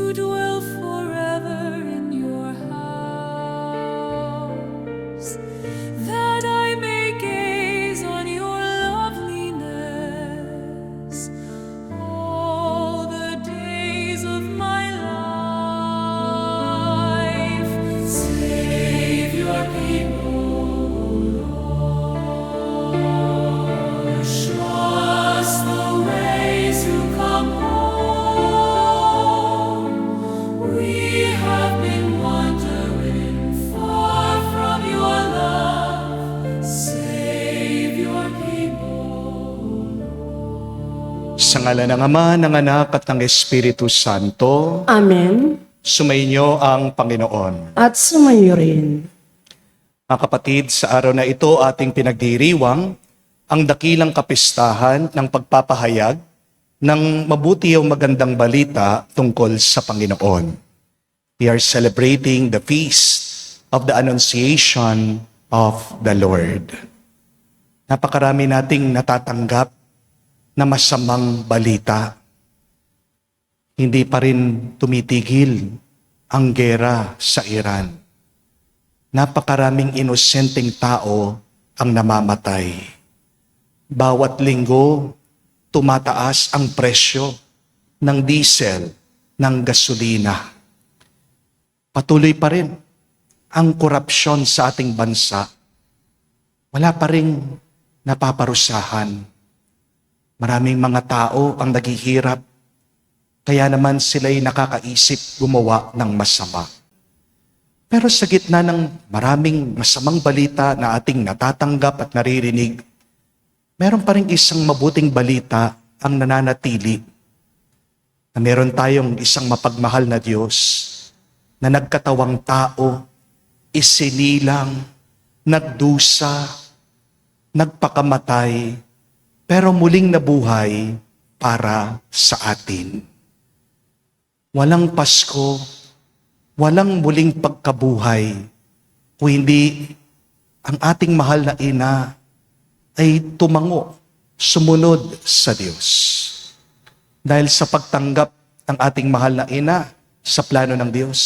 to dwell forever in your house, that I may gaze on your loveliness all the days of my life. Save your people, Lord. Show us the ways to come home. We have been wandering far from your love. Save your people. Sa ngalan ng Ama, ng Anak at ng Espiritu Santo, Amen. sumainyo ang Panginoon. At sumayo rin. Mga kapatid, sa araw na ito ating pinagdiriwang ang dakilang kapistahan ng pagpapahayag ng mabuti o magandang balita tungkol sa Panginoon. We are celebrating the feast of the Annunciation of the Lord. Napakarami nating natatanggap na masamang balita. Hindi pa rin tumitigil ang gera sa Iran. Napakaraming inosenteng tao ang namamatay. Bawat linggo, tumataas ang presyo ng diesel, ng gasolina. Patuloy pa rin ang korupsyon sa ating bansa. Wala pa rin napaparusahan. Maraming mga tao ang naghihirap, kaya naman sila'y nakakaisip gumawa ng masama. Pero sa gitna ng maraming masamang balita na ating natatanggap at naririnig, meron pa rin isang mabuting balita ang nananatili, na meron tayong isang mapagmahal na Diyos na nagkatawang tao, isinilang, nagdusa, nagpakamatay, pero muling nabuhay para sa atin. Walang Pasko, walang muling pagkabuhay, kung hindi ang ating mahal na ina ay tumango, sumunod sa Diyos. Dahil sa pagtanggap ng ating mahal na ina sa plano ng Diyos,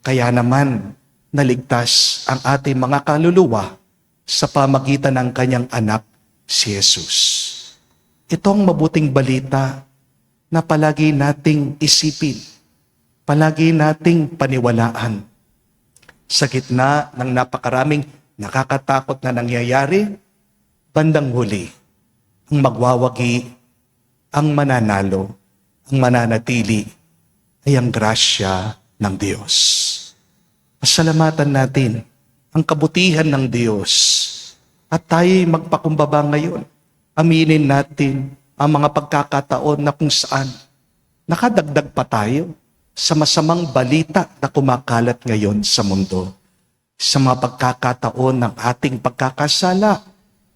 kaya naman naligtas ang ating mga kaluluwa sa pamagitan ng kanyang anak, si Jesus. Ito ang mabuting balita na palagi nating isipin, palagi nating paniwalaan. Sa gitna ng napakaraming nakakatakot na nangyayari, bandang huli, ang magwawagi, ang mananalo, ang mananatili, ay ang grasya ng Diyos. Pasalamatan natin ang kabutihan ng Diyos at tayo'y magpakumbaba ngayon. Aminin natin ang mga pagkakataon na kung saan nakadagdag pa tayo sa masamang balita na kumakalat ngayon sa mundo. Sa mga pagkakataon ng ating pagkakasala,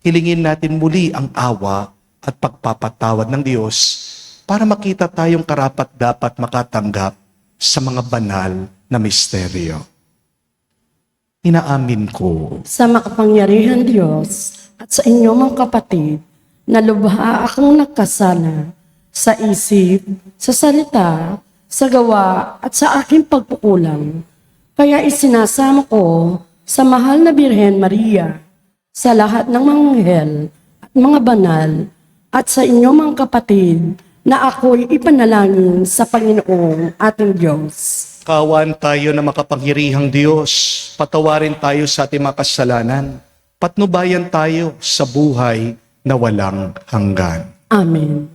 hilingin natin muli ang awa at pagpapatawad ng Diyos para makita tayong karapat-dapat makatanggap sa mga banal na misteryo. Inaamin ko Sa makapangyarihan Diyos at sa inyong mga kapatid, na lubha akong nagkasala sa isip, sa salita, sa gawa at sa aking pagkukulang. Kaya isinasama ko sa mahal na Birhen Maria, sa lahat ng mga anghel at mga banal, at sa inyong mga kapatid, na ako'y ipanalangin sa Panginoong ating Diyos. kawan tayo na makapangyarihang Diyos, patawarin tayo sa ating mga kasalanan, patnubayan tayo sa buhay na walang hanggan. Amen.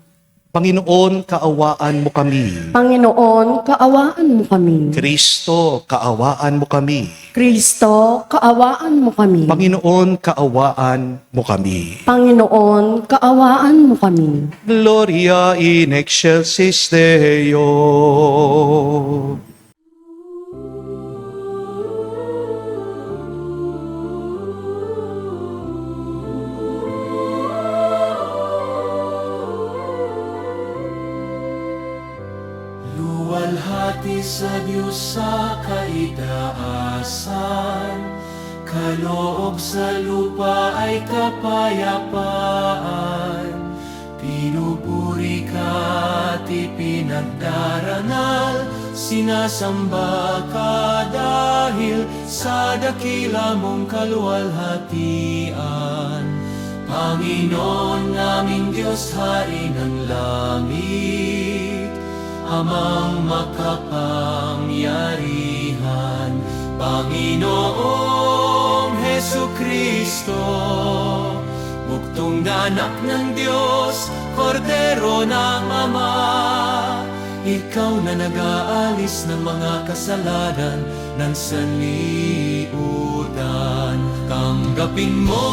Panginoon, kaawaan mo kami. Panginoon, kaawaan mo kami. Kristo, kaawaan mo kami. Kristo, kaawaan mo kami. Panginoon, kaawaan mo kami. Panginoon, kaawaan mo kami. Gloria in excelsis Deo. Luwalhati sa Diyos sa kaitaasan, kaloob sa lupa ay kapayapaan. Pinupuri ka at ipinagdarangal sinasamba ka dahil sa dakila mong kaluwalhatian. Panginoon naming Diyos, Hari ng langit, Amang makapangyarihan, Panginoong Hesukristo, buktong na anak ng Diyos, Kordero ng Ama. Ikaw na nag-aalis ng mga kasalanan ng sanlibutan. Tanggapin mo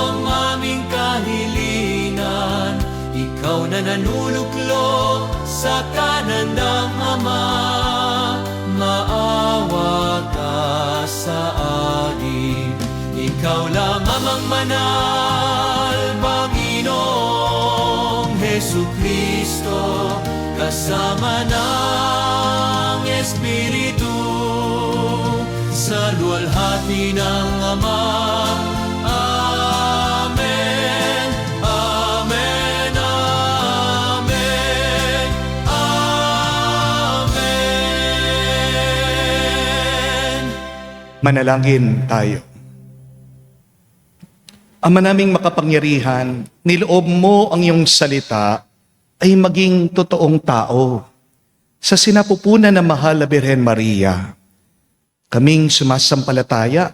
ang aming kahilingan, ikaw na nanuluklok sa kanan ng Ama. Maawa ka sa akin, ikaw lang amang manal, Panginoong Hesukristo, kasama ng Espiritu, sa luwalhati ng Ama. Amen, amen, amen, amen. Manalangin tayo. Ama naming makapangyarihan, niloob mo ang iyong salita ay maging totoong tao. Sa sinapupunan ng mahal na Birhen Maria, kaming sumasampalataya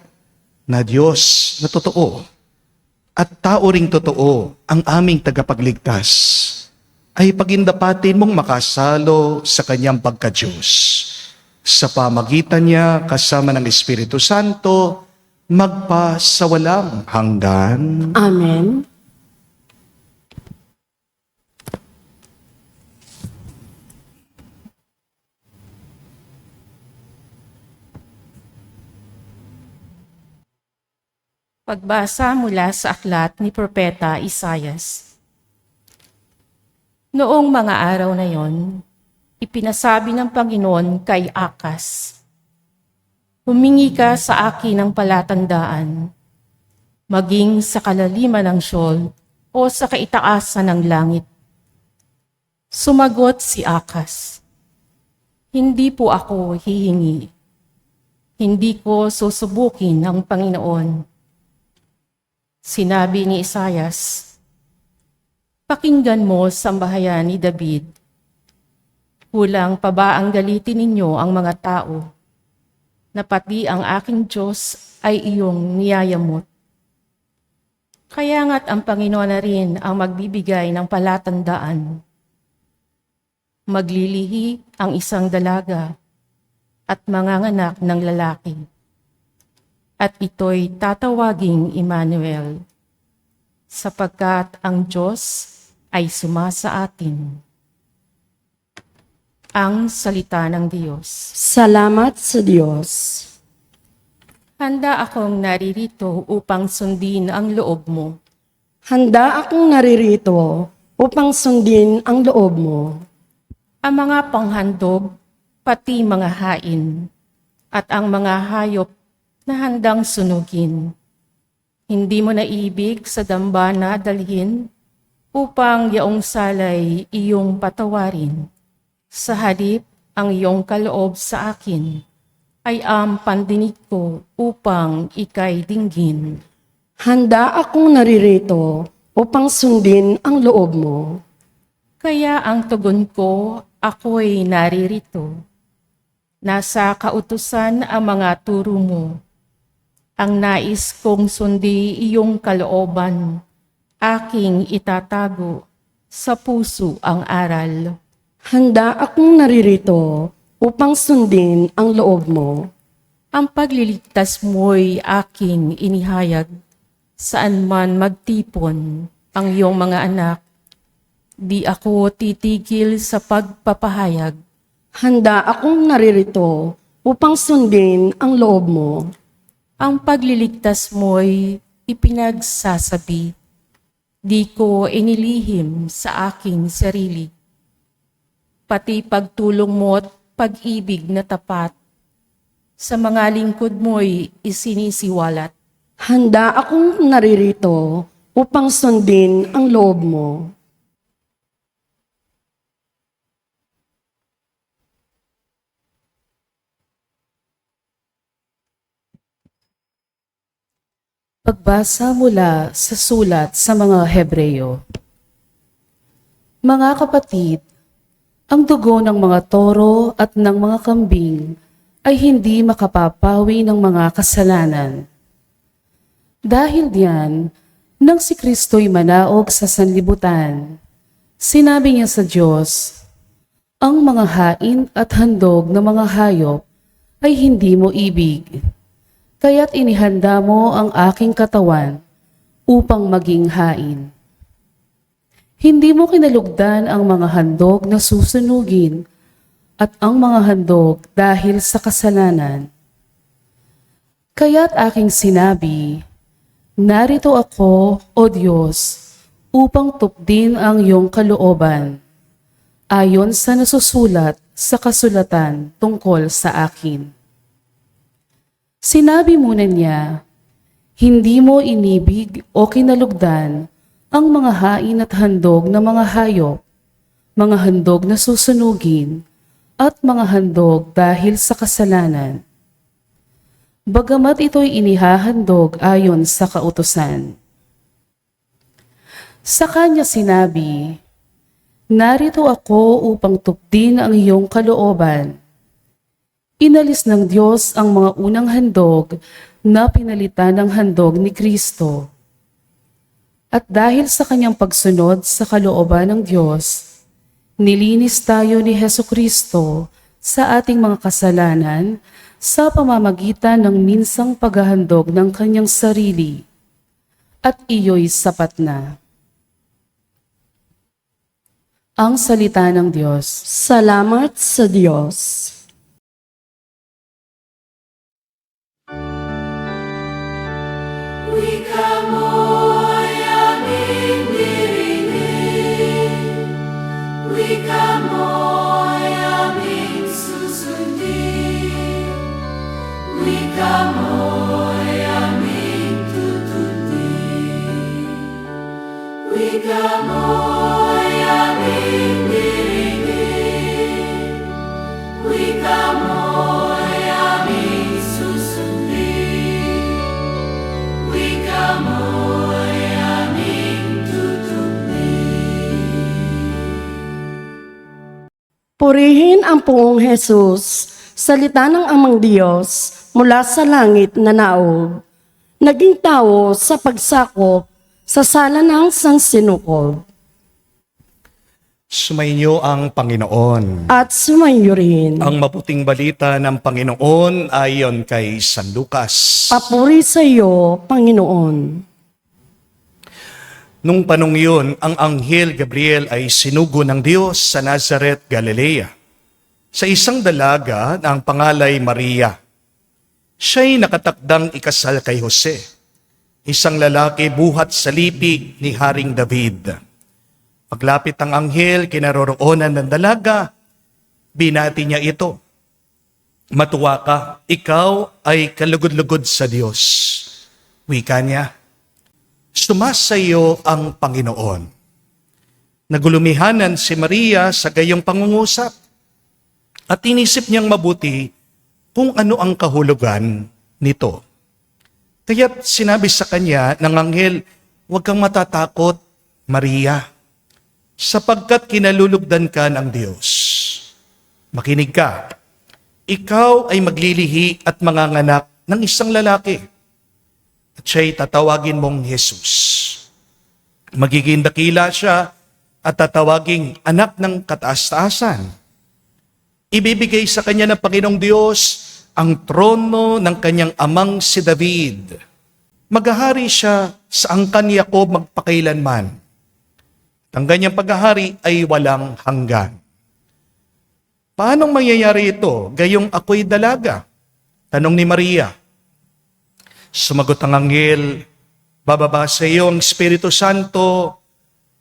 na Diyos na totoo at tao ring totoo ang aming tagapagligtas, ay pagindapatin mong makasalo sa kanyang pagka-Diyos. Sa pamagitan niya kasama ng Espiritu Santo, magpa sa walang hanggan. Amen. Pagbasa mula sa aklat ni Propeta Isaias. Noong mga araw na yon, ipinasabi ng Panginoon kay Akas, "Humingi ka sa akin ng palatandaan, maging sa kalaliman ng Sheol o sa kaitaasan ng langit." Sumagot si Akas, "Hindi po ako hihingi. Hindi ko susubukin ang Panginoon." Sinabi ni Isaias, "Pakinggan mo, sambahayan ni David. Kulang pa ba ang galitin ninyo ang mga tao, na pati ang aking Diyos ay iyong niyayamot? Kaya nga't ang Panginoon na rin ang magbibigay ng palatandaan. Maglilihi ang isang dalaga at manganganak ng lalaki. At ito'y tatawaging Emmanuel, sapagkat ang Diyos ay sumasa atin." Ang salita ng Diyos. Salamat sa Diyos. Handa akong naririto upang sundin ang loob mo. Handa akong naririto upang sundin ang loob mo. Ang mga panghandog, pati mga hain, at ang mga hayop na handang sunugin. Hindi mo naibig sa dambana dalhin upang yaong salay iyong patawarin. Sa halip ang iyong kaloob sa akin ay ang pandinig ko upang ika'y dinggin. Handa akong naririto upang sundin ang loob mo. Kaya ang tugon ko, ako'y naririto. Nasa kautusan ang mga turo mo. Ang nais kong sundi iyong kalooban, aking itatago sa puso ang aral. Handa akong naririto upang sundin ang loob mo. Ang pagliligtas mo'y aking inihayag, saan man magtipon ang iyong mga anak. Di ako titigil sa pagpapahayag. Handa akong naririto upang sundin ang loob mo. Ang pagliligtas mo'y ipinagsasabi. Di ko inilihim sa aking sarili. Pati pagtulong mo't pag-ibig na tapat, sa mga lingkod mo'y isinisiwalat. Handa akong naririto upang sundin ang loob mo. Pagbasa mula sa sulat sa mga Hebreyo. Mga kapatid, ang dugo ng mga toro at ng mga kambing ay hindi makapapawi ng mga kasalanan. Dahil diyan, nang si Kristo'y manaog sa sanlibutan, sinabi niya sa Diyos, ang mga hain at handog ng mga hayop ay hindi mo ibig. Kaya't inihanda mo ang aking katawan upang maging hain. Hindi mo kinalugdan ang mga handog na susunugin at ang mga handog dahil sa kasalanan. Kaya't aking sinabi, narito ako, O Diyos, upang tupdin ang iyong kalooban, ayon sa nasusulat sa kasulatan tungkol sa akin. Sinabi muna niya, hindi mo inibig o kinalugdan ang mga hain at handog na mga hayop, mga handog na susunugin, at mga handog dahil sa kasalanan. Bagamat ito'y inihahandog ayon sa kautusan. Sa kanya sinabi, narito ako upang tupdin ang iyong kalooban. Inalis ng Diyos ang mga unang handog na pinalitan ng handog ni Kristo. At dahil sa kanyang pagsunod sa kalooban ng Diyos, nilinis tayo ni Hesukristo sa ating mga kasalanan sa pamamagitan ng minsang paghahandog ng kanyang sarili. At iyo'y sapat na. Ang salita ng Diyos. Salamat sa Diyos. Wika mo'y aming dirinig, wika mo'y aming susundin, wika mo'y aming tutundin, wika mo'y aming dirinig, wika mo'y aming susundin, wika mo'y aming tutundin. Purihin ang Poong Jesus, salita ng Amang Diyos mula sa langit na naog. Naging tao sa pagsakop sa sala ng sansinukob. Sumainyo ang Panginoon. At sumayo rin. Ang mabuting balita ng Panginoon ayon kay San Lucas. Papuri sa iyo, Panginoon. Nung panong yun, ang Anghel Gabriel ay sinugo ng Diyos sa Nazaret, Galilea, sa isang dalaga na ang pangalay Maria. Siya'y nakatakdang ikasal kay Jose, isang lalaki buhat sa lipi ni Haring David. Paglapit ang anghel, kinaroroonan ng dalaga, binati niya ito. Matuwa ka, ikaw ay kalugod-lugod sa Diyos. Wika niya, sumasayo ang Panginoon. Nagulumihanan si Maria sa gayong pangungusap at inisip niyang mabuti kung ano ang kahulugan nito. Kaya't sinabi sa kanya ng anghel, huwag kang matatakot, Maria, sapagkat kinalulugdan ka ng Diyos. Makinig ka, ikaw ay maglilihi at manganganak ng isang lalaki. At siya'y tatawagin mong Jesus. Magiging dakila siya at tatawaging anak ng kataas-taasan. Ibibigay sa kanya ng Panginoong Diyos ang trono ng kanyang amang si David. Maghahari siya sa angkan ni Jacob magpakailanman. Ang kanyang paghahari ay walang hanggan. Paanong mangyayari ito? Gayong ako'y dalaga. Tanong ni Maria. Sumagot ang anghel, bababa sa iyo ang Espiritu Santo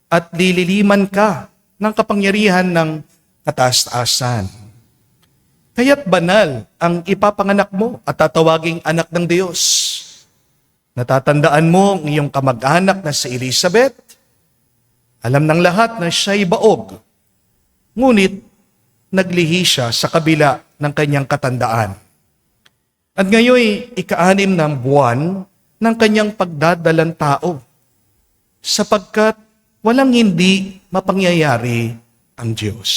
at lililiman ka ng kapangyarihan ng kataas-taasan. Kaya't banal ang ipapanganak mo at tatawaging anak ng Diyos. Natatandaan mo ang iyong kamag-anak na si Elizabeth. Alam ng lahat na siya'y baog. Ngunit naglihi siya sa kabila ng kanyang katandaan. At ngayon, ika-6 ng buwan ng kanyang pagdadalang tao, sapagkat walang hindi mapangyayari ang Diyos.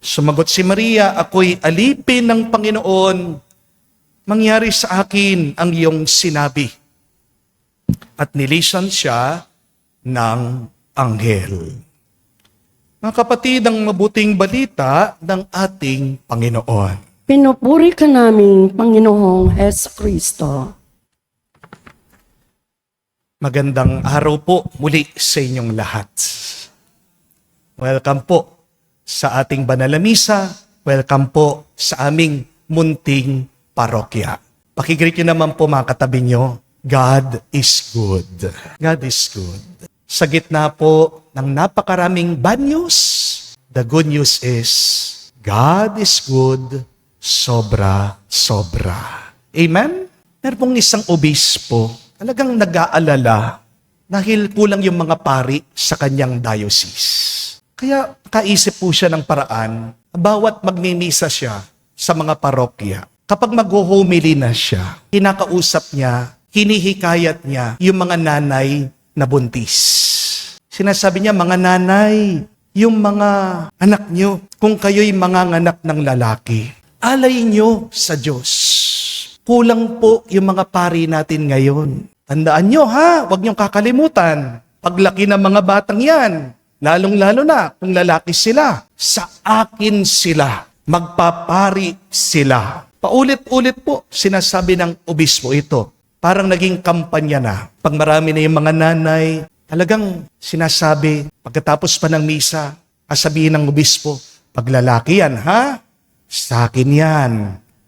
Sumagot si Maria, ako'y alipin ng Panginoon, mangyari sa akin ang iyong sinabi. At nilisan siya ng anghel. Mga kapatid, ang mabuting balita ng ating Panginoon. Pinupuri ka namin, Panginoong Hesus Kristo. Magandang araw po muli sa inyong lahat. Welcome po sa ating banal na misa. Welcome po sa aming munting parokya. Pakigreet nyo naman po mga katabi nyo, God is good. God is good. Sa gitna po ng napakaraming bad news, the good news is, God is good, sobra-sobra. Amen? Meron pong isang obispo, talagang nag-aalala dahil kulang yung mga pari sa kanyang diocese. Kaya kaisip po siya ng paraan, bawat magmimisa siya sa mga parokya, kapag mag-homily na siya, kinakausap niya, hinihikayat niya yung mga nanay na buntis. Sinasabi niya, mga nanay, yung mga anak niyo, kung kayo'y manganganak ng lalaki, alay niyo sa Diyos. Kulang po yung mga pari natin ngayon. Tandaan niyo ha, huwag niyong kakalimutan. Paglaki ng mga batang yan, lalong-lalo na kung lalaki sila, sa akin sila, magpapari sila. Paulit-ulit po sinasabi ng obispo ito. Parang naging kampanya na. Pag marami na yung mga nanay, talagang sinasabi, pagkatapos pa ng misa, sabihin ng obispo, pag lalaki yan, ha? Sa akin yan.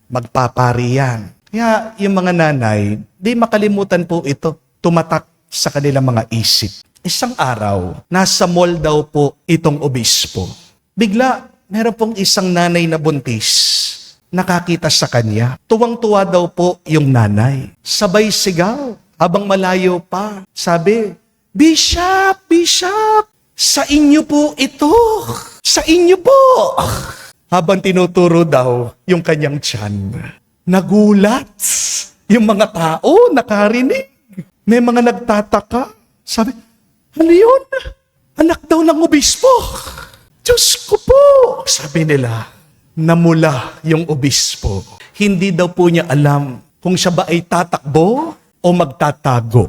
Magpapari yan. Kaya yung mga nanay, di makalimutan po ito, tumatak sa kanilang mga isip. Isang araw, nasa mall daw po itong obispo. Bigla, meron pong isang nanay na buntis. Nakakita sa kanya. Tuwang-tuwa daw po yung nanay. Sabay sigaw, habang malayo pa. Sabi, Bishop! Bishop! Sa inyo po ito! Sa inyo po! Habang tinuturo daw yung kanyang tiyan. Nagulat yung mga tao, nakarinig. May mga nagtataka. Sabi, ano yun? Anak daw ng obispo. Diyos ko po! Sabi nila, namula yung obispo. Hindi daw po niya alam kung siya ba ay tatakbo o magtatago.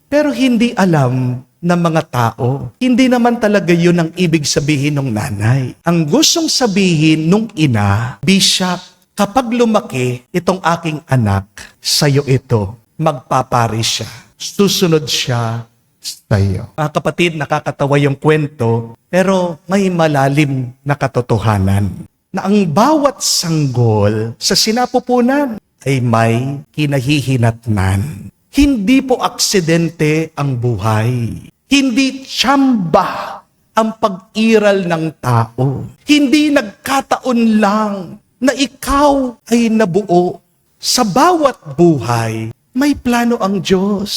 Pero hindi alam ng mga tao. Hindi naman talaga yun ang ibig sabihin ng nanay. Ang gustong sabihin nung ina, Bishop, kapag lumaki itong aking anak, sa'yo ito, magpapari siya. Susunod siya sa'yo. Mga kapatid, nakakatawa yung kwento, pero may malalim na katotohanan. Na ang bawat sanggol sa sinapupunan ay may kinahihinatnan. Hindi po aksidente ang buhay. Hindi tsamba ang pag-iral ng tao. Hindi nagkataon lang na ikaw ay nabuo. Sa bawat buhay, may plano ang Diyos.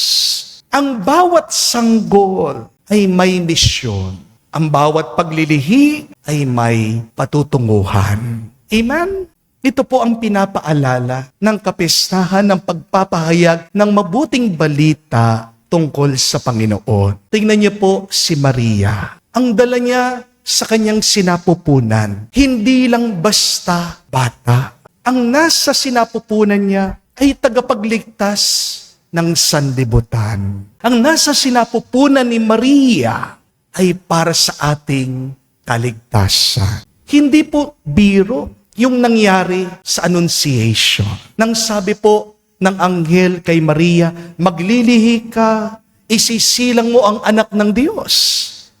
Ang bawat sanggol ay may misyon. Ang bawat paglilihi ay may patutunguhan. Amen? Ito po ang pinapaalala ng kapistahan ng pagpapahayag ng mabuting balita tungkol sa Panginoon. Tingnan niyo po si Maria. Ang dala niya sa kanyang sinapupunan, hindi lang basta bata. Ang nasa sinapupunan niya ay tagapagligtas ng sanlibutan. Ang nasa sinapupunan ni Maria ay para sa ating kaligtasan. Hindi po biro yung nangyari sa Annunciation. Nang sabi po ng anghel kay Maria, maglilihi ka, isisilang mo ang anak ng Diyos.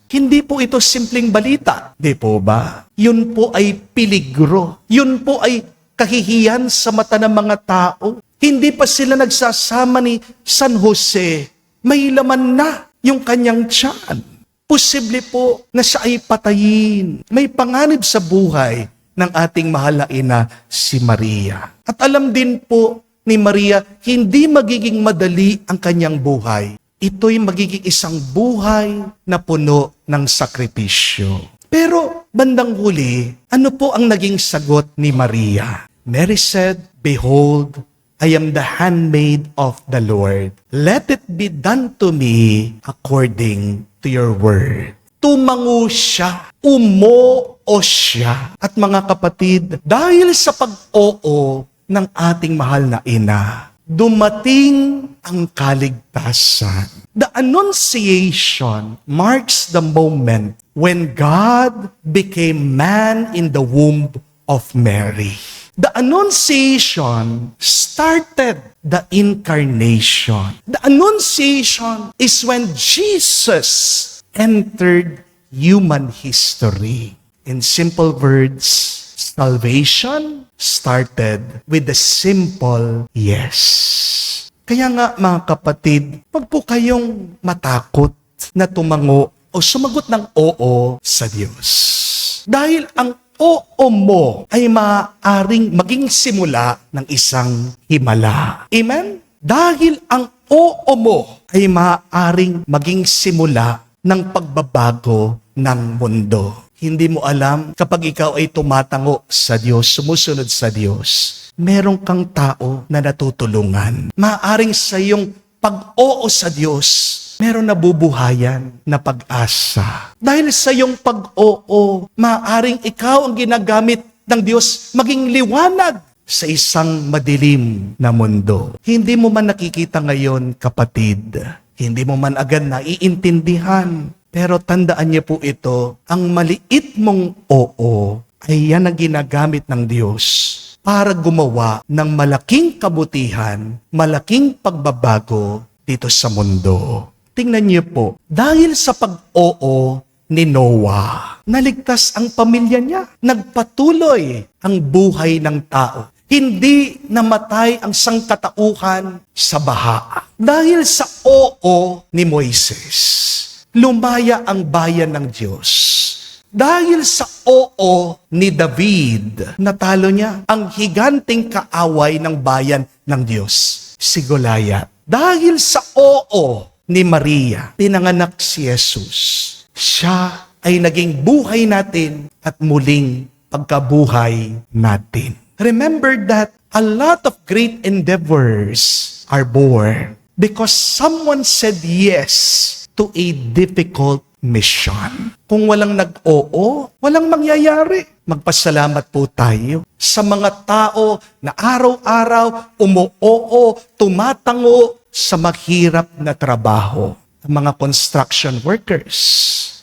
Hindi po ito simpleng balita. Di po ba? Yun po ay peligro. Yun po ay kahihiyan sa mata ng mga tao. Hindi pa sila nagsasama ni San Jose. May laman na yung kanyang tiyan. Posible po na siya ay patayin. May panganib sa buhay ng ating mahal na ina, si Maria. At alam din po ni Maria, hindi magiging madali ang kanyang buhay. Ito'y magiging isang buhay na puno ng sakripisyo. Pero bandang huli, ano po ang naging sagot ni Maria? Mary said, Behold, I am the handmaid of the Lord. Let it be done to me according to your word. Tumango siya, umoo siya. At mga kapatid, dahil sa pag-oo ng ating mahal na ina, dumating ang kaligtasan. The Annunciation marks the moment when God became man in the womb of Mary. The Annunciation started the Incarnation. The Annunciation is when Jesus entered human history. In simple words, salvation started with the simple yes. Kaya nga mga kapatid, wag po kayong matakot na tumango o sumagot ng oo sa Diyos. Dahil ang oo mo ay maaaring maging simula ng isang himala. Amen? Dahil ang oo mo ay maaaring maging simula ng pagbabago ng mundo. Hindi mo alam kapag ikaw ay tumatango sa Diyos, sumusunod sa Diyos, meron kang tao na natutulungan. Maaaring sa iyong pag-oo sa Diyos, meron nabubuhayan na pag-asa. Dahil sa iyong pag-oo, maaaring ikaw ang ginagamit ng Diyos maging liwanag sa isang madilim na mundo. Hindi mo man nakikita ngayon, kapatid. Hindi mo man agad naiintindihan. Pero tandaan niyo po ito, ang maliit mong oo ay yan ang ginagamit ng Diyos para gumawa ng malaking kabutihan, malaking pagbabago dito sa mundo. Tingnan niyo po, dahil sa pag-oo ni Noah, naligtas ang pamilya niya. Nagpatuloy ang buhay ng tao. Hindi namatay ang sangkatauhan sa baha. Dahil sa oo ni Moises, lumaya ang bayan ng Diyos. Dahil sa oo ni David, natalo niya ang higanting kaaway ng bayan ng Diyos, si Goliath. Dahil sa oo ni Maria, pinanganak si Jesus. Siya ay naging buhay natin at muling pagkabuhay natin. Remember that a lot of great endeavors are born because someone said yes to a difficult mission. Kung walang nag-oo, walang mangyayari. Magpasalamat po tayo sa mga tao na araw-araw umu-oo, tumatango sa mahirap na trabaho. Ang mga construction workers.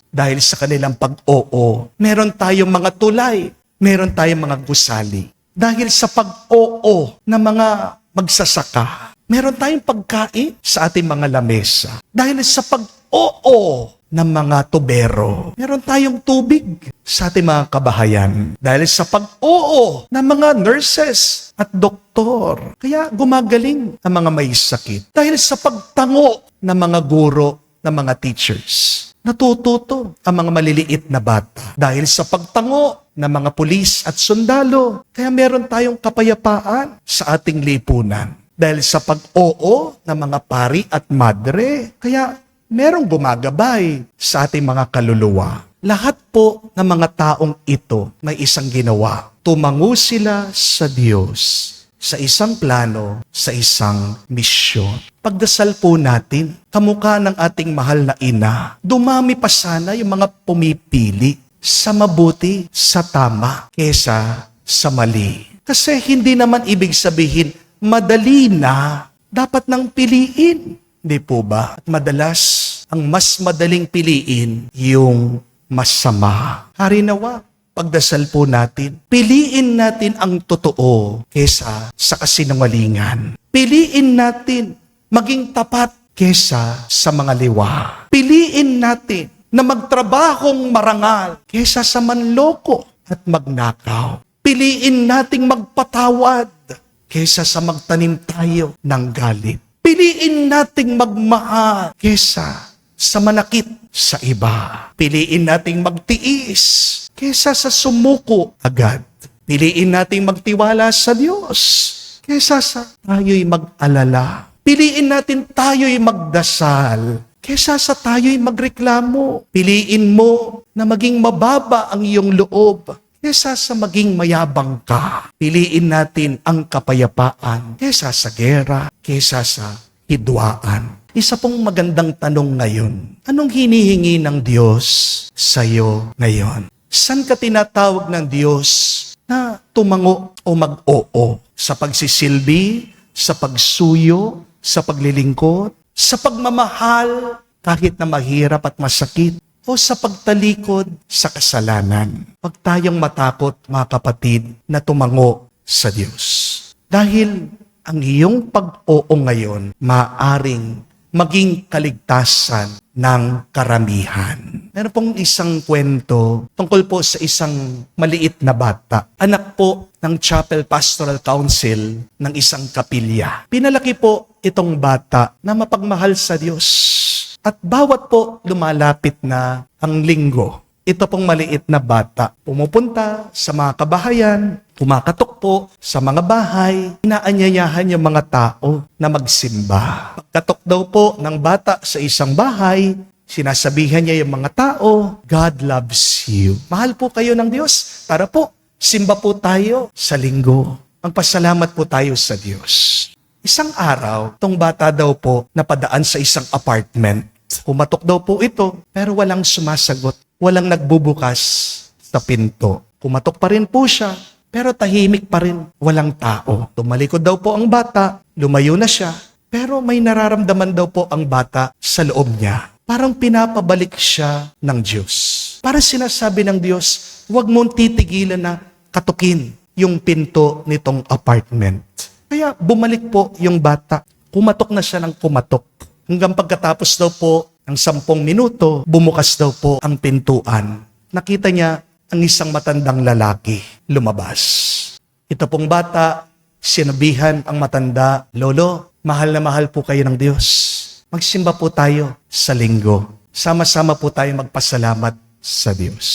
Dahil sa kanilang pag-oo, meron tayong mga tulay, meron tayong mga gusali. Dahil sa pag-oo ng mga magsasaka, meron tayong pagkain sa ating mga lamesa. Dahil sa pag-oo ng mga tubero, meron tayong tubig sa ating mga kabahayan. Dahil sa pag-oo ng mga nurses at doktor, kaya gumagaling ang mga may sakit. Dahil sa pagtango ng mga guro, ng mga teachers, natututo ang mga maliliit na bata. Dahil sa pagtango ng mga pulis at sundalo, kaya meron tayong kapayapaan sa ating lipunan. Dahil sa pag-oo ng mga pari at madre, kaya merong gumagabay sa ating mga kaluluwa. Lahat po ng mga taong ito may isang ginawa. Tumango sila sa Diyos, sa isang plano, sa isang misyon. Pagdasal po natin, kamukha ng ating mahal na ina, dumami pa sana yung mga pumipili sa mabuti, sa tama, kesa sa mali. Kasi hindi naman ibig sabihin, madali na, dapat nang piliin. Hindi po ba? At madalas, ang mas madaling piliin, yung masama. Harinawa, pagdasal po natin, piliin natin ang totoo kesa sa kasinungalingan. Piliin natin maging tapat kesa sa mga liwa. Piliin natin na magtrabahong marangal kesa sa manloko at magnakaw. Piliin nating magpatawad kesa sa magtanim tayo ng galit. Piliin nating magmahal kesa sa manakit sa iba. Piliin nating magtiis kesa sa sumuko agad. Piliin nating magtiwala sa Diyos kesa sa tayo'y mag-alala. Piliin natin tayo'y magdasal kesa sa tayo'y magreklamo. Piliin mo na maging mababa ang iyong loob kesa sa maging mayabang ka. Piliin natin ang kapayapaan kesa sa gera, kesa sa hidwaan. Isa pong magandang tanong ngayon, anong hinihingi ng Diyos sa'yo ngayon? San ka tinatawag ng Diyos na tumango o mag-oo? Sa pagsisilbi, sa pagsuyo, sa paglilingkod, sa pagmamahal kahit na mahirap at masakit, o sa pagtalikod sa kasalanan? Huwag tayong matakot, mga kapatid, na tumango sa Diyos. Dahil ang iyong pag-oo ngayon, maaring maging kaligtasan ng karamihan. Meron pong isang kwento tungkol po sa isang maliit na bata. Anak po ng Chapel Pastoral Council ng isang kapilya. Pinalaki po itong bata na mapagmahal sa Diyos. At bawat po lumalapit na ang linggo, ito pong maliit na bata pumupunta sa mga kabahayan, kumakatok po sa mga bahay, inaanyayahan yung mga tao na magsimba. Pagkatok daw po ng bata sa isang bahay, sinasabihan niya yung mga tao, God loves you. Mahal po kayo ng Diyos. Tara po, simba po tayo sa linggo. Magpasalamat po tayo sa Diyos. Isang araw, tong bata daw po napadaan sa isang apartment. Kumatok daw po ito, pero walang sumasagot. Walang nagbubukas sa pinto. Kumatok pa rin po siya, pero tahimik pa rin. Walang tao. Tumalikod daw po ang bata, lumayo na siya, pero may nararamdaman daw po ang bata sa loob niya. Parang pinapabalik siya ng Diyos. Parang sinasabi ng Diyos, huwag mong titigilan na katukin yung pinto nitong apartment. Kaya bumalik po yung bata. Kumatok na siya ng kumatok. Hanggang pagkatapos daw po ng 10 minuto, bumukas daw po ang pintuan. Nakita niya ang isang matandang lalaki lumabas. Ito pong bata, sinabihan ang matanda, Lolo, mahal na mahal po kayo ng Diyos. Magsimba po tayo sa linggo. Sama-sama po tayo magpasalamat sa Diyos.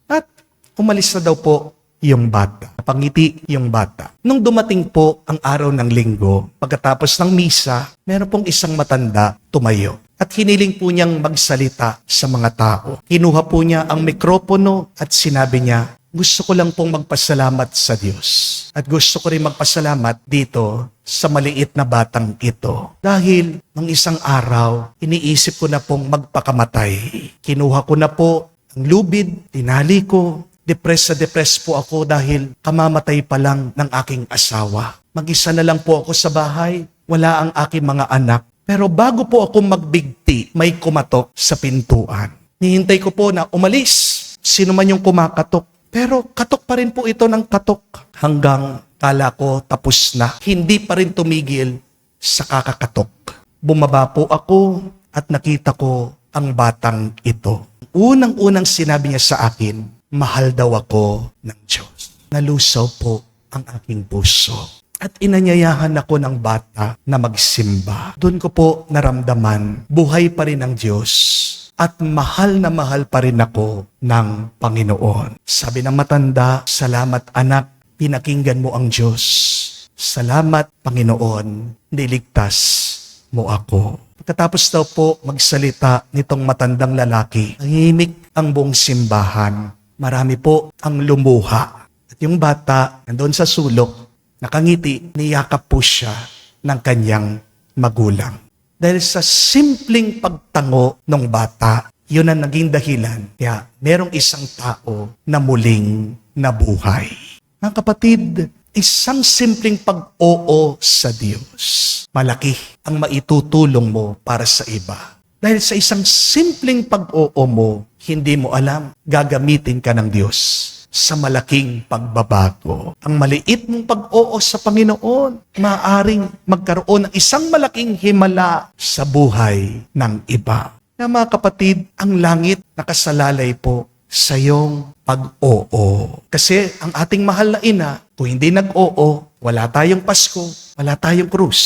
At umalis na daw po yung bata. Pangiti yung bata. Nung dumating po ang araw ng linggo, pagkatapos ng misa, meron pong isang matanda tumayo. At hiniling po niyang magsalita sa mga tao. Kinuha po niya ang mikropono at sinabi niya, gusto ko lang pong magpasalamat sa Diyos. At gusto ko rin magpasalamat dito sa maliit na batang ito. Dahil nung isang araw, iniisip ko na pong magpakamatay. Kinuha ko na po ang lubid, tinali ko, depressed po ako dahil kamamatay pa lang ng aking asawa. Mag-isa na lang po ako sa bahay, wala ang aking mga anak. Pero bago po ako magbigti, may kumatok sa pintuan. Nihintay ko po na umalis, sino man yung kumakatok. Pero katok pa rin po ito ng katok. Hanggang kala ko tapos na, hindi pa rin tumigil sa kakakatok. Bumaba po ako at nakita ko ang batang ito. Unang-unang sinabi niya sa akin, mahal daw ako ng Diyos. Nalusaw po ang aking puso. At inanyayahan ako ng bata na magsimba. Doon ko po naramdaman, buhay pa rin ang Diyos. At mahal na mahal pa rin ako ng Panginoon. Sabi ng matanda, salamat anak, pinakinggan mo ang Diyos. Salamat Panginoon, niligtas mo ako. Pagkatapos daw po magsalita nitong matandang lalaki, tahimik ang buong simbahan. Marami po ang lumuha. At yung bata, nandoon sa sulok, nakangiti, niyakap po siya ng kanyang magulang. Dahil sa simpleng pagtango ng bata, yun ang naging dahilan. Kaya merong isang tao na muling nabuhay. Mga kapatid, isang simpleng pag-oo sa Diyos, malaki ang maitutulong mo para sa iba. Dahil sa isang simpleng pag-oo mo, hindi mo alam, gagamitin ka ng Diyos sa malaking pagbabago. Ang maliit mong pag-oo sa Panginoon, maaaring magkaroon ng isang malaking himala sa buhay ng iba. Na mga kapatid, ang langit nakasalalay po sa iyong pag-oo. Kasi ang ating mahal na ina, kung hindi nag-oo, wala tayong Pasko, wala tayong krus,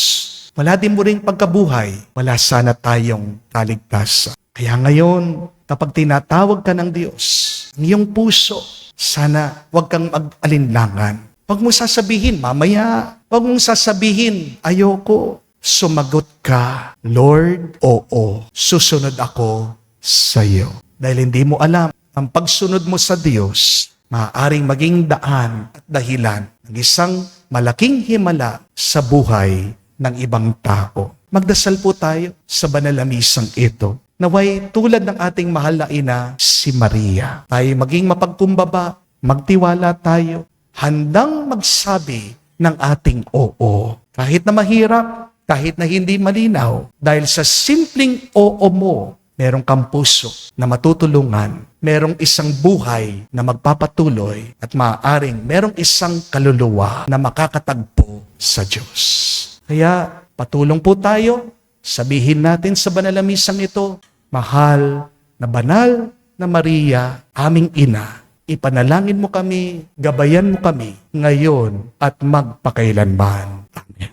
wala din mo ring pagkabuhay, wala sana tayong kaligtasan. Kaya ngayon, kapag tinatawag ka ng Diyos, ang iyong puso, sana huwag kang mag-alinlangan. Huwag mong sasabihin, mamaya. Huwag mong sasabihin, ayoko. Sumagot ka, Lord, oo, susunod ako sa iyo. Dahil hindi mo alam, ang pagsunod mo sa Diyos, maaaring maging daan at dahilan ng isang malaking himala sa buhay ng ibang tao. Magdasal po tayo sa banal na misang ito. Naway tulad ng ating mahal na ina, si Maria, tayo maging mapagkumbaba, magtiwala tayo, handang magsabi ng ating oo. Kahit na mahirap, kahit na hindi malinaw, dahil sa simpleng oo mo, merong kang puso na matutulungan, merong isang buhay na magpapatuloy at maaaring merong isang kaluluwa na makakatagpo sa Diyos. Kaya patulong po tayo, sabihin natin sa banal na misang ito, mahal na banal na Maria, aming ina, ipanalangin mo kami, gabayan mo kami ngayon at magpakailanman. Amen.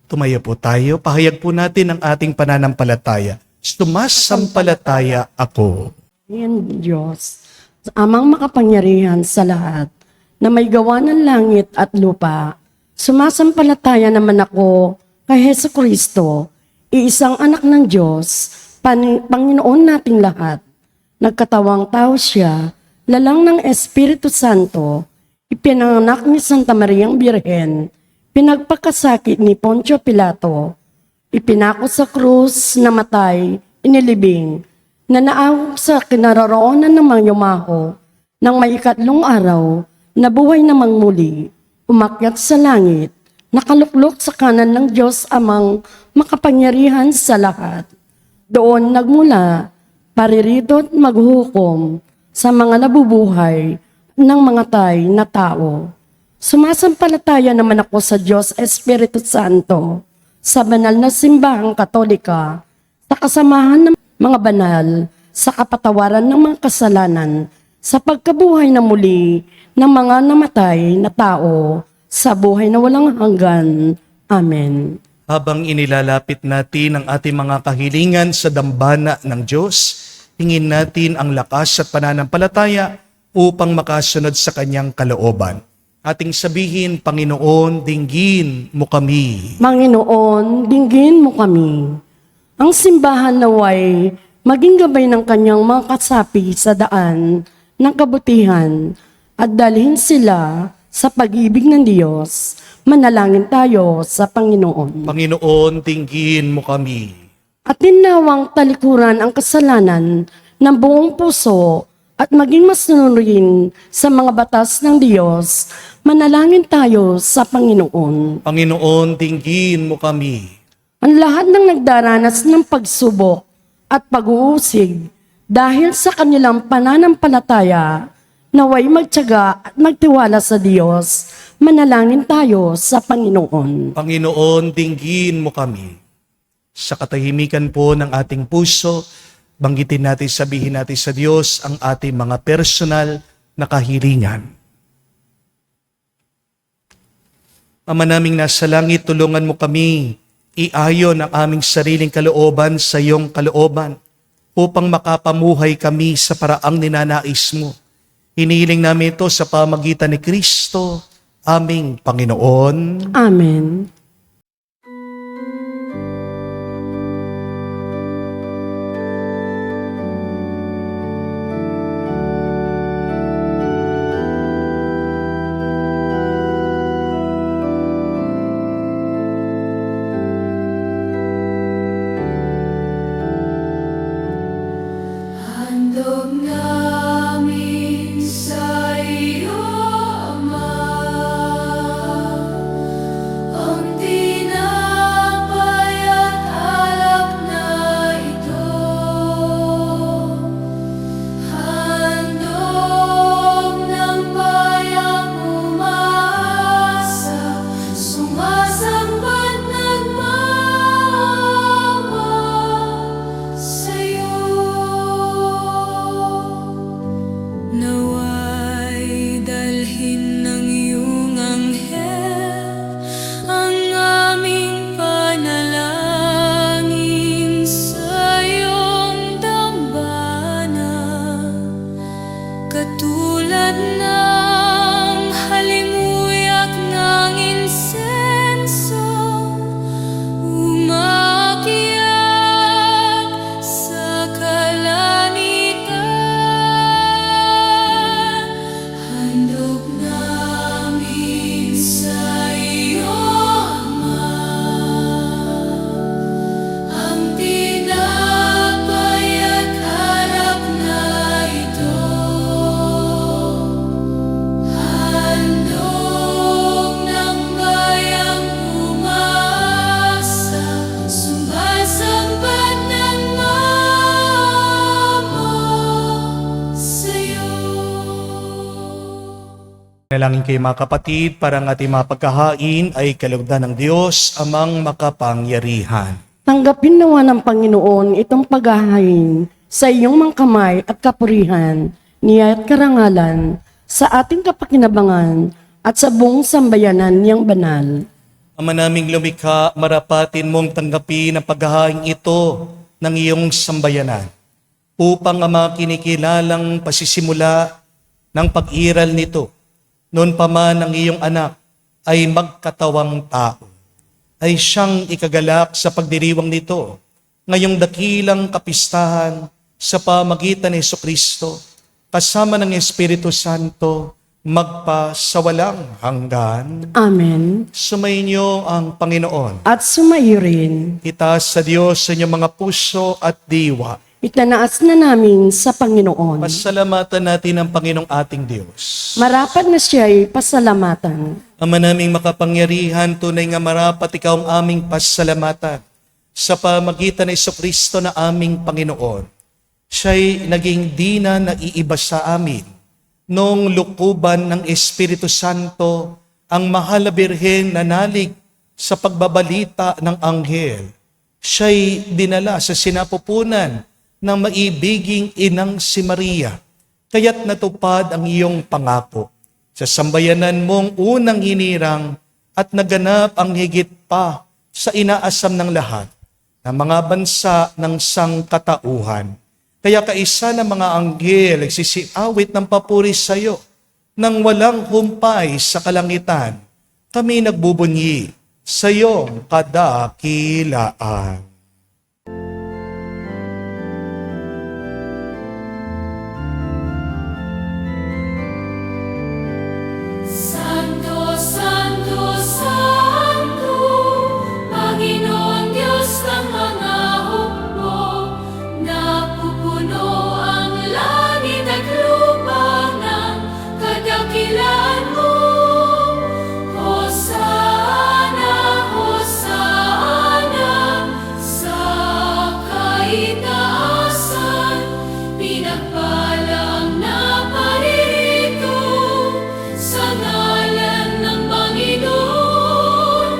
Tumayo po tayo, pahayag po natin ang ating pananampalataya. Sumasampalataya ako. Ayan, Diyos, amang makapangyarihan sa lahat, na may gawa ng langit at lupa, sumasampalataya naman ako kay Hesus Kristo, iisang anak ng Diyos, Panginoon nating lahat. Nagkatawang tao siya, lalang ng Espiritu Santo, ipinanganak ni Santa Mariang Birhen, pinagpakasakit ni Poncio Pilato, ipinako sa krus, namatay, inilibing, nanaaw sa kinaroroonan ng mga yumaho, nang may ikatlong araw, nabuhay namang muli, umakyat sa langit, nakaluklok sa kanan ng Diyos amang makapangyarihan sa lahat. Doon nagmula, paririto at maghuhukom sa mga nabubuhay ng mga tay na tao. Sumasampalataya naman ako sa Diyos Espiritu Santo, sa banal na simbahang Katolika, sa kasamahan ng mga banal, sa kapatawaran ng mga kasalanan, sa pagkabuhay na muli ng mga namatay na tao, sa buhay na walang hanggan. Amen. Habang inilalapit natin ang ating mga kahilingan sa dambana ng Diyos, hingin natin ang lakas at pananampalataya upang makasunod sa kanyang kalooban. Ating sabihin, Panginoon, dinggin mo kami. Panginoon, dinggin mo kami. Ang simbahan naway maging gabay ng kanyang mga kasapi sa daan ng kabutihan at dalhin sila sa pag-ibig ng Diyos. Manalangin tayo sa Panginoon. Panginoon, dinggin mo kami. At tinawang talikuran ang kasalanan ng buong puso at maging masunurin sa mga batas ng Diyos, manalangin tayo sa Panginoon. Panginoon, dinggin mo kami. Ang lahat ng nagdaranas ng pagsubok at pag-uusig dahil sa kanilang pananampalataya, naway magtiyaga at magtiwala sa Diyos, manalangin tayo sa Panginoon. Panginoon, dinggin mo kami. Sa katahimikan po ng ating puso, banggitin natin, sabihin natin sa Diyos ang ating mga personal na kahilingan. Ama naming nasa langit, tulungan mo kami iayon ang aming sariling kalooban sa iyong kalooban upang makapamuhay kami sa paraang ninanais mo. Hinihiling namin ito sa pamagitan ni Kristo, aming Panginoon. Amen. Handog namin sa iyo, Ama, ang tinapay at alak na ito. Handog ng bayang umaasa, sumasambat nagmamahal sa'yo. Naway dalhin ng iyong anghel ang aming panalangin sa iyong dambana, katulad ng halimuyak ng insenso, umakyat sa kalangitan. Nalangin kayo mga kapatid, para ang ating mga pagkahain ay kalugdan ng Diyos, amang makapangyarihan. Tanggapin nawa ng Panginoon itong paghahain sa iyong mga kamay at kapurihan, niya at karangalan, sa ating kapakinabangan at sa buong sambayanan niyang banal. Ama naming lumikha, marapatin mong tanggapin ang paghahain ito ng iyong sambayanan, upang ang mga kinikilalang pasisimula ng pag-iral nito, noon pa man ang iyong anak ay magkatawang tao, ay siyang ikagalak sa pagdiriwang nito, ngayong dakilang kapistahan sa pamagitan ni Jesucristo, kasama ng Espiritu Santo, magpa sa walang hanggan. Amen. Sumainyo ang Panginoon. At sumayo rin, Itaas sa Diyos sa inyong mga puso at diwa. itanaas na namin sa Panginoon. Pasalamatan natin ang Panginoong ating Diyos. Marapat na siya'y pasalamatan. Ama naming makapangyarihan, tunay nga marapat ikaw ang aming pasalamatan sa pamagitan ni Jesucristo na aming Panginoon. Siya'y naging di na naiiba sa amin. Noong lukuban ng Espiritu Santo, ang mahal na Birhen nanalig sa pagbabalita ng anghel. Siya'y dinala sa sinapupunan ng maibiging inang si Maria. Kaya't natupad ang iyong pangako. Sa sambayanan mong unang hinirang at naganap ang higit pa sa inaasam ng lahat ng mga bansa ng sangkatauhan. Kaya kaisa ng mga anghel ay sisiawit ng papuri sa iyo nang walang humpay sa kalangitan. Kami nagbubunyi sa iyong kadakilaan. Santo, Santo, Santo, Panginoon Diyos ng mga hukbo, napupuno ang langit at lupa ng kadakilaan mo. Hosana, Hosana, sa kaitaasan, pinagpalang na paririto sa ngalan ng Panginoon.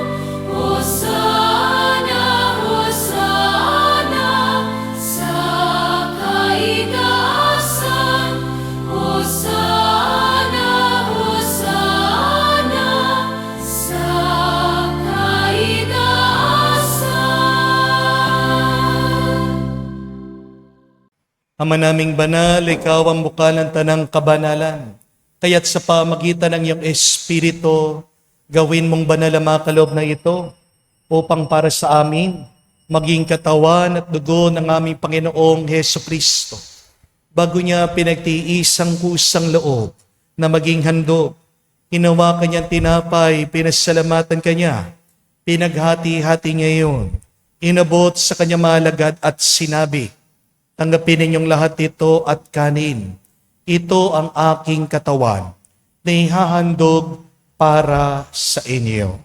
Hosana, Hosana, sa kaitaasan. Hosana, Hosana, sa kaitaasan. Ama naming banal, ikaw ang bukal ng tanang kabanalan. Kaya't sa pamagitan ng iyong Espiritu, gawin mong banal ang mga kaloob na ito upang para sa amin maging katawan at dugo ng aming Panginoong Hesukristo. Bago niya pinagtiisang kusang loob na maging handog, hinawakan niyang tinapay, pinasalamatan kanya, pinaghati-hati ngayon, inabot sa kanyang malagad at sinabi, tanggapin ninyong lahat ito at kanin. Ito ang aking katawan na ihahandog para sa inyo.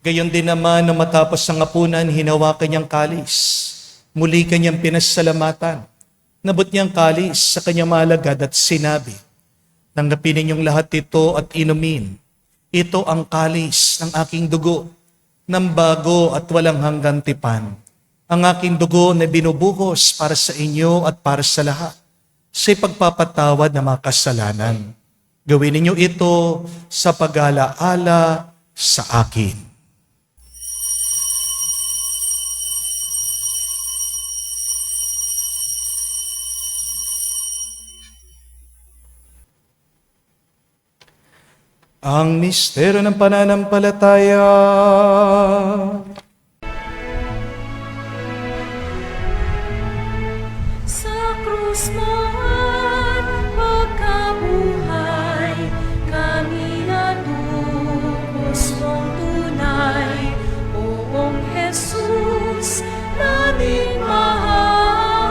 Gayon din naman na matapos ang hapunan, hinawakan niyang kalis. Muli kanyang pinasalamatan. Nabot niyang kalis sa kanyang malagad at sinabi, tanggapin ninyong lahat ito at inumin. Ito ang kalis ng aking dugo, ng bago at walang hanggang tipan. Ang aking dugo na binubuhos para sa inyo at para sa lahat, sa pagpapatawad ng mga kasalanan. Gawin ninyo ito sa pag-alaala sa akin. Ang misteryo ng pananampalataya. Sa krus mo at pagkabuhay, kami natubos mong tunay. Poong Jesus, naming mahal,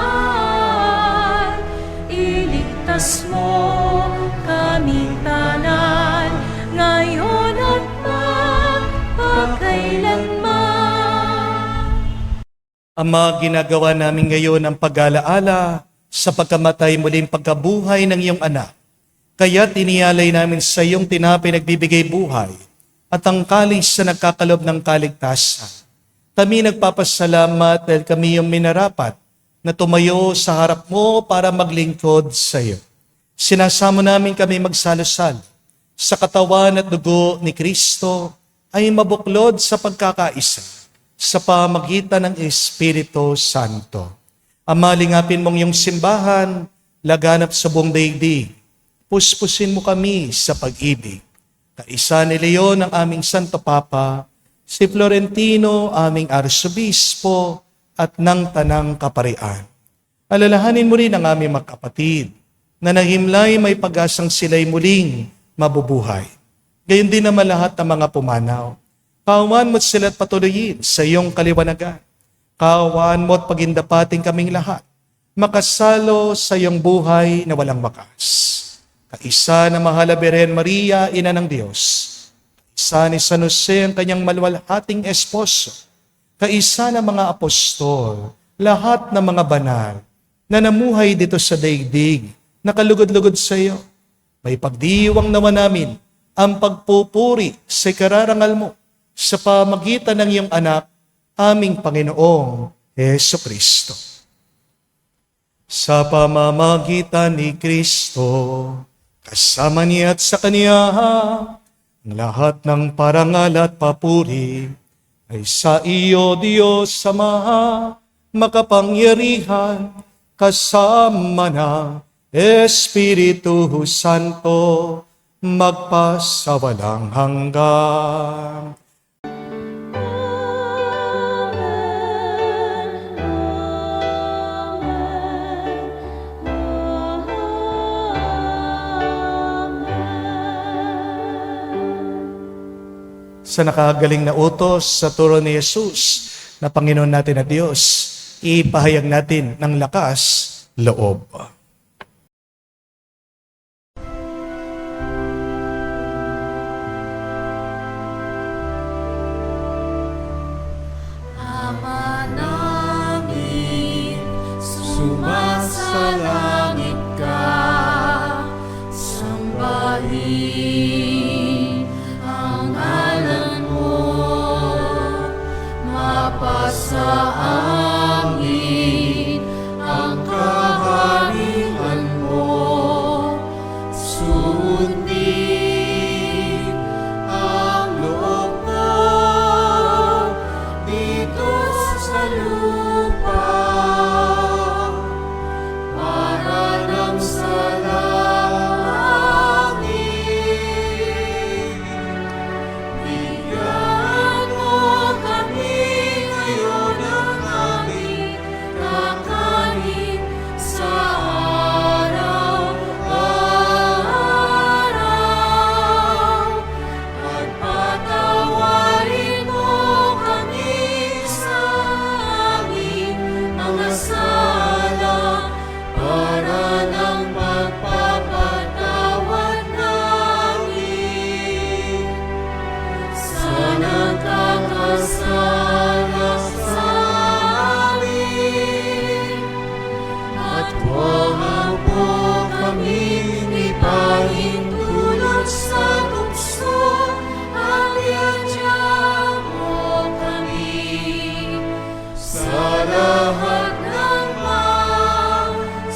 iligtas mo kaming tanan, ngayon at magpapatuloy. Ama, ginagawa namin ngayon ang pag-alaala sa pagkamatay muling pagkabuhay ng iyong anak. Kaya tiniyalay namin sa iyong tinapay nagbibigay buhay at ang kalis na nagkakalob ng kaligtasan. Kami nagpapasalamat dahil kami yung minarapat na tumayo sa harap mo para maglingkod sa iyo. Sinasamo namin kami magsalusal sa katawan at dugo ni Kristo ay mabuklod sa pagkakaisa sa pamagitan ng Espiritu Santo. Ama, lingapin mong iyong simbahan, laganap sa buong daigdig. Puspusin mo kami sa pag-ibig. Kaisa ni Leon ang aming Santo Papa, si Florentino aming Arsobispo at ng Tanang Kaparian. Alalahanin mo rin ang aming mga kapatid na nahimlay may pag-asang sila'y muling mabubuhay. Gayon din naman lahat ng mga pumanaw. Kaawaan mo't sila't patuloyin sa iyong kaliwanagan. Kaawaan mo't pagindapating kaming lahat, makasalo sa iyong buhay na walang wakas. Kaisa na mahal na Birhen Maria, Ina ng Diyos. Kaisa ni San Jose ang kanyang maluwalhating esposo. Kaisa ng mga apostol, lahat ng mga banal na namuhay dito sa daigdig, nakalugod-lugod sa iyo. May pagdiwang naman namin ang pagpupuri sa kararangal mo sa pamagitan ng iyong anak, aming Panginoong Jesucristo. Sa pamamagitan ni Kristo, kasama niya at sa Kanya, ang lahat ng parangal at papuri ay sa iyo, Diyos Ama, makapangyarihan, kasama na Espiritu Santo, magpasawalang hanggan. Sa nakagaling na utos sa turo ni Jesus na Panginoon natin na Diyos, ipahayag natin ng lakas loob. Ama namin, sumasalangit ka, sambahin ang ngalan mo, mapasa amin ang kaharian mo, sundin ang loob mo dito sa lupa para nang sa langit. Bigyan mo kami ngayon ng aming kakanin sa araw-araw at patawarin mo kami sa aming mga sala para ng pagpapatawad namin sa nagkakasala sa amin. At huwag mo po kami ipahintulot sa tukso, at iadya mo kami sa lahat ng masama.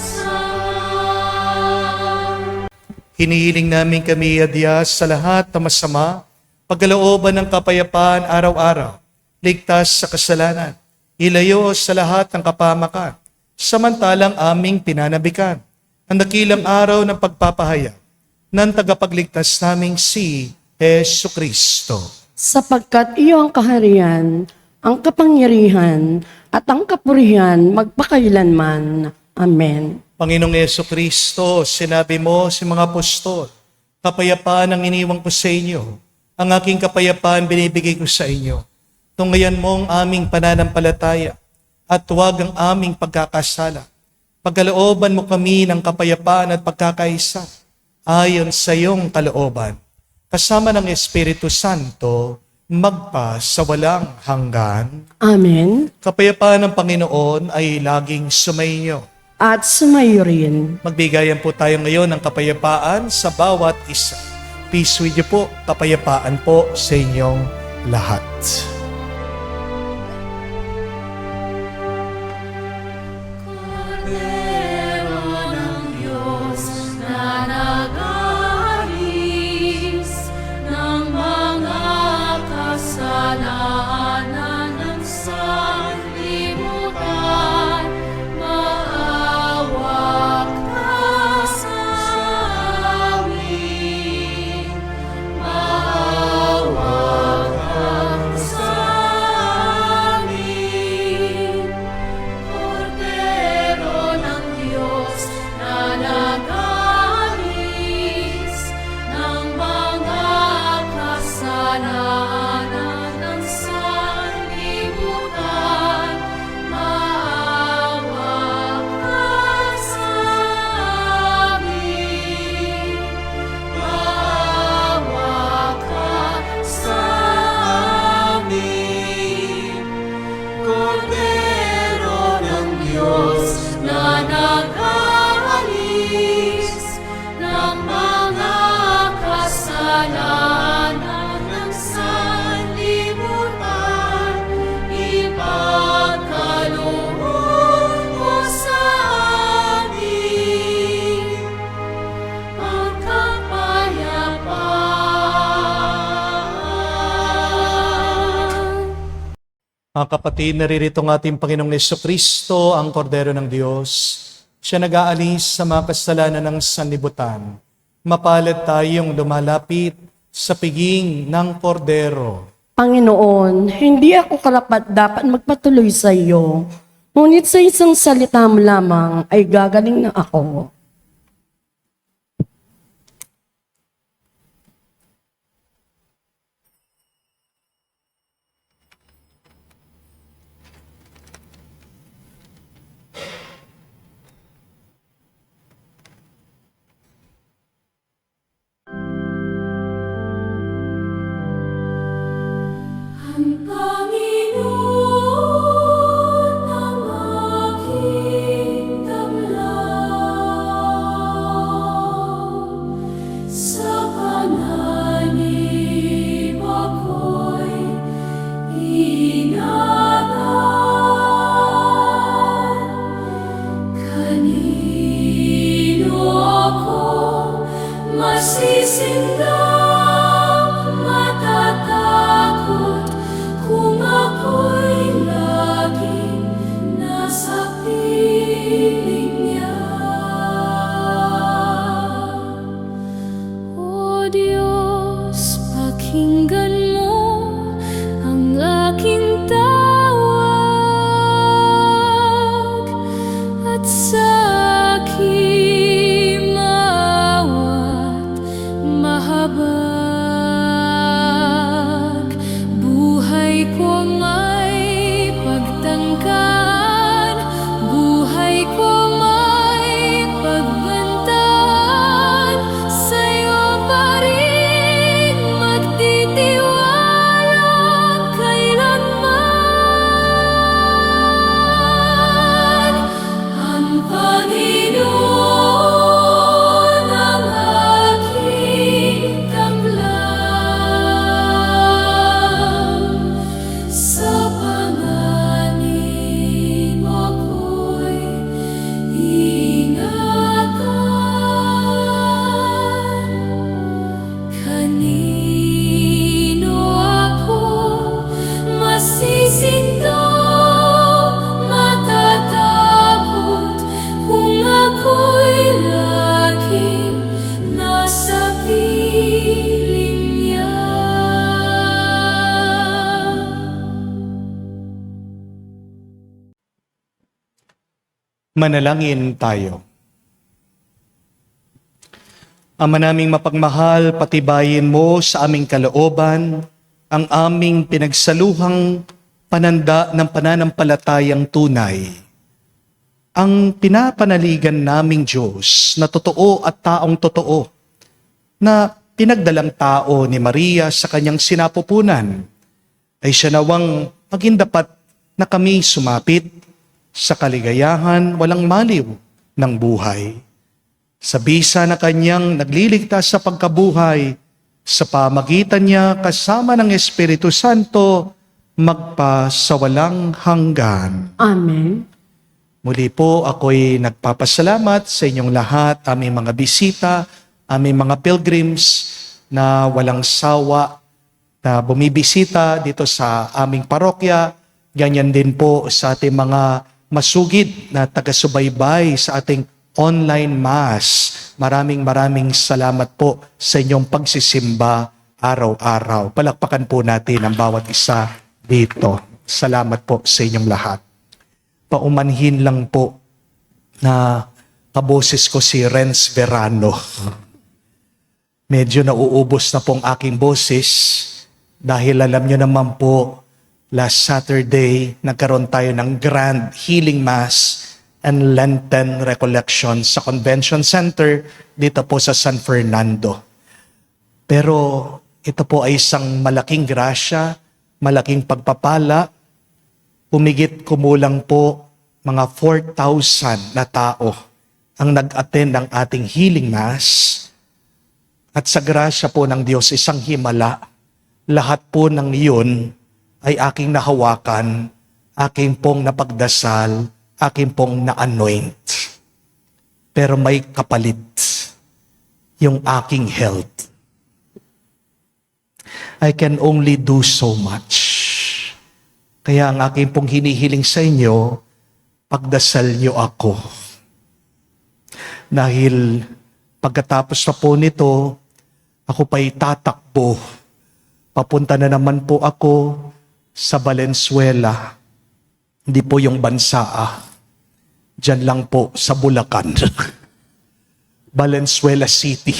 Hinihiling namin kami adya sa lahat na masama, pagkalooban ng kapayapaan araw-araw, ligtas sa kasalanan, ilayo sa lahat ng kapamakan, samantalang aming pinanabikan ang dakilang araw ng pagpapahayag ng tagapagligtas naming si Jesucristo. Sapagkat iyo ang kaharian, ang kapangyarihan, at ang kapurihan magpakailanman. Amen. Panginoong Jesucristo, sinabi mo sa mga apostol, kapayapaan ang iniwang ko sa inyo, ang aking kapayapaan binibigay ko sa inyo. Tunghayan mo ang aming pananampalataya at huwag ang aming pagkakasala. Pagkalooban mo kami ng kapayapaan at pagkakaisa ayon sa iyong kalooban. Kasama ng Espiritu Santo, magpa sa walang hanggan. Amen. Kapayapaan ng Panginoon ay laging sumainyo. At sumayo rin. Magbigayan po tayo ngayon ng kapayapaan sa bawat isa. Peace with you po, kapayapaan po sa inyong lahat. Kordero ng Diyos na nag-aalis ng mga kasalanan ng sanlibutan, maawa ka sa amin. Maawa ka sa amin. Kordero ng Diyos na nag-aalis ng mga kasalanan ng sanlibutan, maawa ka sa amin. Maawa ka sa amin. Kordero ng Diyos na nag-aalis ng mga kasalanan ng sanlibutan, ipagkaloob mo sa amin ang kapayapaan. Mga kapatid, naririto ng ating Panginoong Jesucristo, ang Kordero ng Diyos. Siya nag-aalis sa mga kasalanan ng sanlibutan. Mapalad tayong lumalapit sa piging ng Kordero. Panginoon, hindi ako karapat dapat magpatuloy sa iyo. Ngunit sa isang salita mo lamang ay gagaling na ako. Ang Panginoon ang aking damlang, sa panganib ako'y ingatan. Kanino ako masisindang matatakot kung ako'y laging nasa piling niya? O Diyos, pakinggan mo ang aking tawag at sa aking maawa't mahabag. Buhay ko may pagtangkaan, buhay ko may pagbantaan, sa'yo pa rin magtitiwala kailanman. Ang Panginoon ang aking damlang, sa panganib ako'y ingatan. Kanino ako masisindong matatakot kung ako'y laging nasa piling niya? Manalangin tayo. Ama naming mapagmahal, patibayin mo sa aming kalooban ang aming pinagsaluhang pananda ng pananampalatayang tunay. Ang pinapanaligan naming Diyos na totoo at taong totoo, na pinagdalang tao ni Maria sa kanyang sinapupunan ay siya nawang maging dapat na kami sumapit sa kaligayahan walang maliw ng buhay. Sa bisa na kanyang nagliligtas sa pagkabuhay, sa pamagitan niya kasama ng Espiritu Santo, magpa sa walang hanggan. Amen. Muli po ako'y nagpapasalamat sa inyong lahat, aming mga bisita, aming mga pilgrims na walang sawa na bumibisita dito sa aming parokya. Ganyan din po sa ating mga masugid na taga-subaybay sa ating online mass. Maraming salamat po sa inyong pagsisimba araw-araw. Palakpakan po natin ang bawat isa dito. Salamat po sa inyong lahat. Paumanhin lang po na kaboses ko si Renz Verano. Medyo nauubos na pong aking boses dahil alam nyo naman po, last Saturday, nagkaroon tayo ng Grand Healing Mass and Lenten Recollection sa Convention Center dito po sa San Fernando. Pero ito po ay isang malaking grasya, malaking pagpapala. Humigit kumulang po mga 4,000 na tao ang nag-attend ng ating healing mass. At sa grasya po ng Diyos, isang himala, lahat po ng iyon ay aking nahawakan, aking pong napagdasal, aking pong na-anoint. Pero may kapalit, yung aking health. I can only do so much. Kaya ang aking pong hinihiling sa inyo, pagdasal niyo ako. Dahil pagkatapos na po nito, ako pa'y tatakbo. Papunta na naman po ako sa Valenzuela. Hindi po yung bansa Diyan lang po sa Bulacan. Valenzuela City.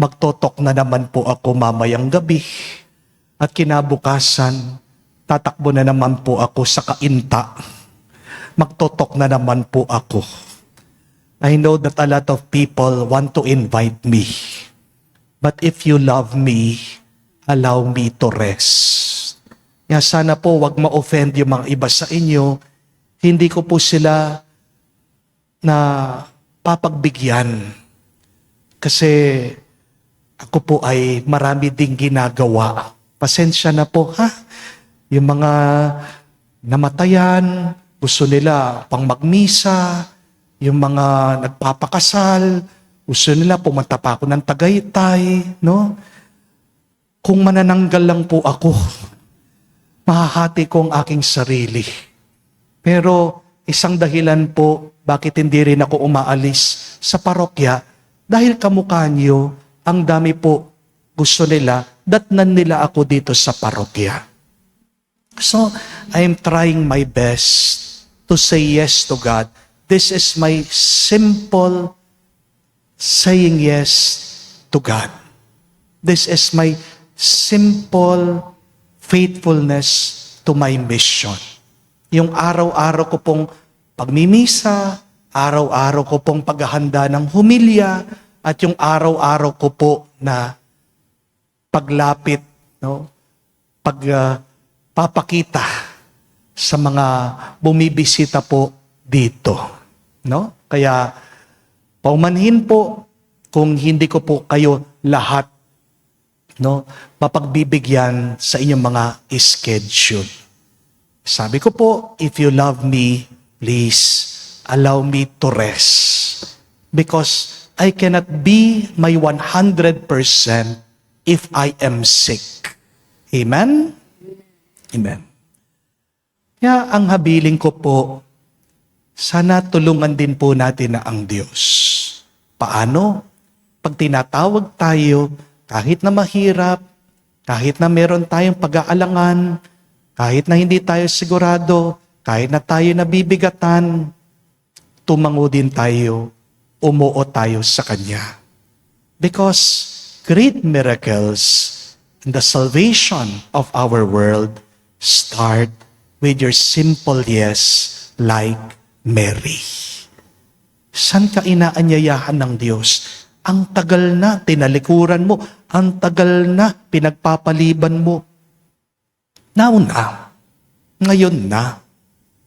Magtotok na naman po ako mamayang gabi. At kinabukasan, tatakbo na naman po ako sa Cainta. Magtotok na naman po ako. I know that a lot of people want to invite me. But if you love me, allow me to rest. Kaya sana po wag ma-offend yung mga iba sa inyo. Hindi ko po sila na papagbigyan. Kasi ako po ay marami ding ginagawa. Pasensya na po, ha? Yung mga namatayan, gusto nila pang magmisa, yung mga nagpapakasal, gusto nila pumunta pa ako ng Tagaytay, no? Kung manananggal lang po ako, mahahati ko ang aking sarili. Pero isang dahilan po, bakit hindi rin ako umaalis sa parokya, dahil kamukha niyo, ang dami po gusto nila, datnan nila ako dito sa parokya. So, I'm trying my best to say yes to God. This is my simple saying yes to God. This is my simple faithfulness to my mission. Yung araw-araw ko pong pagmimisa, araw-araw ko pong paghahanda ng humilya, at yung araw-araw ko po na paglapit, no? Pagpapakita sa mga bumibisita po dito, no? Kaya paumanhin po kung hindi ko po kayo lahat, no, mapagbibigyan sa inyong mga schedule. Sabi ko po, if you love me, please allow me to rest. Because I cannot be my 100% if I am sick. Amen? Amen. Kaya ang habiling ko po, sana tulungan din po natin na ang Diyos. Paano? Pag tinatawag tayo, kahit na mahirap, kahit na meron tayong pag-aalangan, kahit na hindi tayo sigurado, kahit na tayo nabibigatan, tumango din tayo, umuo tayo sa Kanya. Because great miracles in the salvation of our world start with your simple yes, like Mary. San ka inaanyayahan ng Diyos? Ang tagal na tinalikuran mo, ang tagal na pinagpapaliban mo. nauna, ngayon na,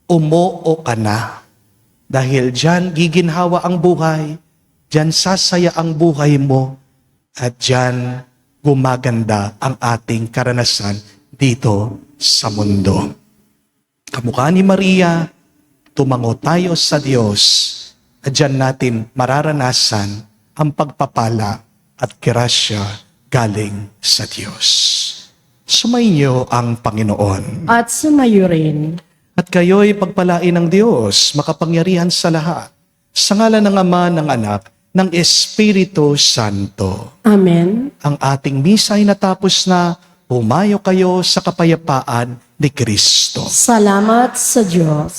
umuo ka na. Dahil dyan giginhawa ang buhay, dyan sasaya ang buhay mo, at dyan gumaganda ang ating karanasan dito sa mundo. Kamukha ni Maria, tumango tayo sa Diyos, at dyan natin mararanasan ang pagpapala at grasya galing sa Diyos. Sumainyo ang Panginoon. At sumayo rin. At kayo'y pagpalain ng Diyos, makapangyarihan sa lahat, sa ngalan ng Ama, ng Anak, ng Espiritu Santo. Amen. Ang ating misa ay natapos na. Pumayo kayo sa kapayapaan ni Kristo. Salamat sa Diyos.